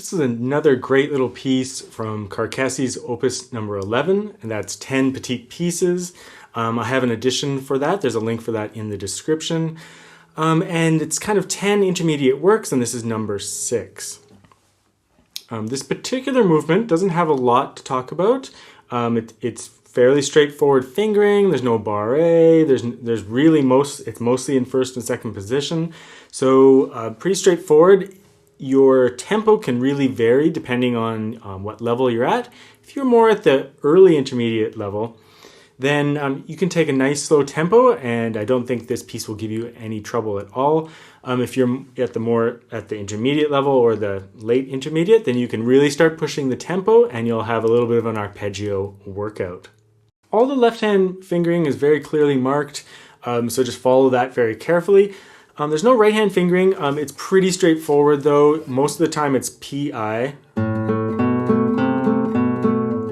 This is another great little piece from Carcassi's Opus number 11, and that's 10 Petites pieces. I have an edition for that. There's a link for that in the description. And it's kind of 10 intermediate works, and this is number 6. This particular movement doesn't have a lot to talk about. It's fairly straightforward fingering. There's no barré. There's really it's mostly in first and second position. So pretty straightforward. Your tempo can really vary depending on what level you're at. If you're more at the early intermediate level, then you can take a nice slow tempo, and I don't think this piece will give you any trouble at all. If you're at the intermediate level or the late intermediate, then you can really start pushing the tempo and you'll have a little bit of an arpeggio workout. All the left hand fingering is very clearly marked, so just follow that very carefully. There's no right hand fingering. It's pretty straightforward though. Most of the time it's PI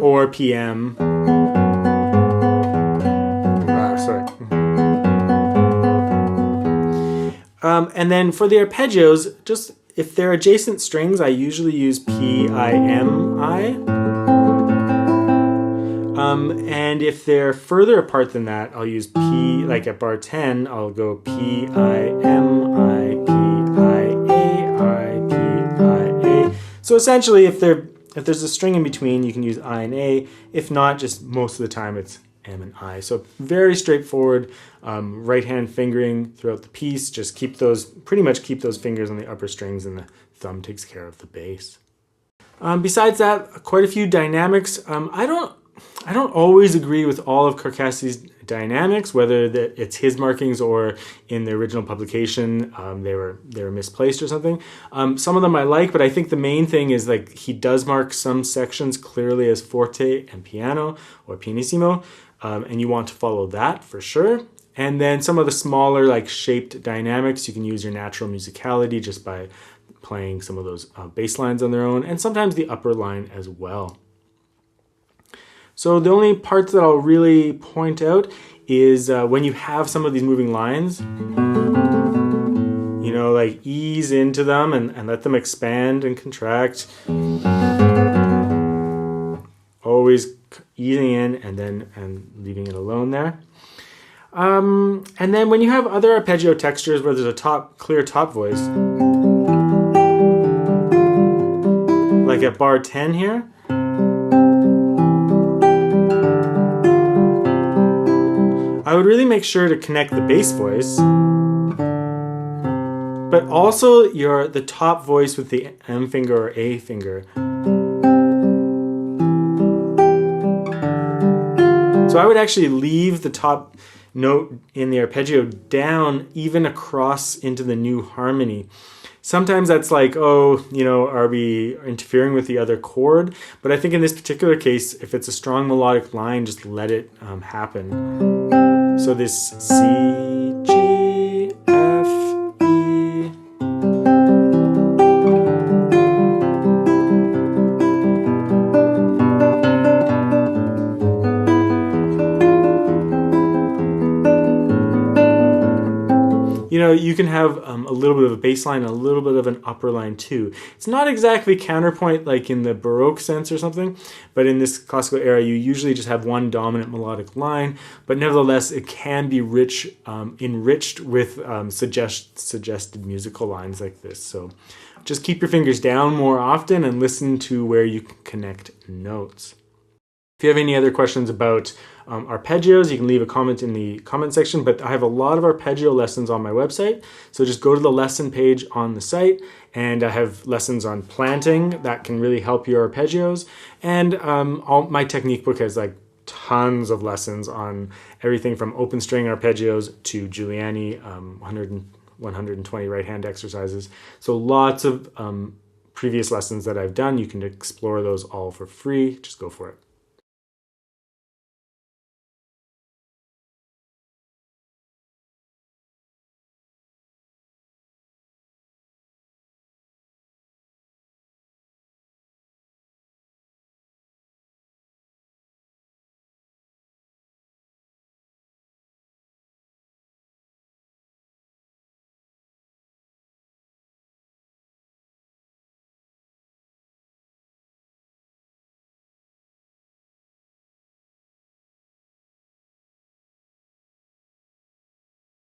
or PM. And then for the arpeggios, just if they're adjacent strings, I usually use P-I-M-I. And if they're further apart than that, I'll use P, like at bar 10, I'll go P-I-M-I, P-I-A-I, P-I-A. So essentially, if there's a string in between, you can use I and A. If not, just most of the time it's M and I. So very straightforward right hand fingering throughout the piece. Just pretty much keep those fingers on the upper strings, and the thumb takes care of the bass. Besides that, quite a few dynamics. I don't always agree with all of Carcassi's dynamics, whether it's his markings or in the original publication they were misplaced or something. Some of them I like, but I think the main thing is like he does mark some sections clearly as forte and piano or pianissimo, and you want to follow that for sure. And then some of the smaller like shaped dynamics, you can use your natural musicality just by playing some of those bass lines on their own, and sometimes the upper line as well. So the only parts that I'll really point out is when you have some of these moving lines, you know, like ease into them and let them expand and contract. Always easing in and leaving it alone there. And then when you have other arpeggio textures where there's a clear top voice, like at bar 10 here, I would really make sure to connect the bass voice, but also the top voice with the M finger or A finger. So I would actually leave the top note in the arpeggio down even across into the new harmony. Sometimes that's like, oh, you know, are we interfering with the other chord? But I think in this particular case, if it's a strong melodic line, just let it happen. So this C, G, F, E. You know, you can have a little bit of a bass line, a little bit of an upper line too. It's not exactly counterpoint like in the Baroque sense or something, but in this classical era, you usually just have one dominant melodic line, but nevertheless, it can be enriched with suggested musical lines like this. So just keep your fingers down more often and listen to where you can connect notes. If you have any other questions about arpeggios, you can leave a comment in the comment section, but I have a lot of arpeggio lessons on my website. So just go to the lesson page on the site, and I have lessons on planting that can really help your arpeggios. And my technique book has like tons of lessons on everything from open string arpeggios to Giuliani 120 right hand exercises. So lots of previous lessons that I've done. You can explore those all for free. Just go for it.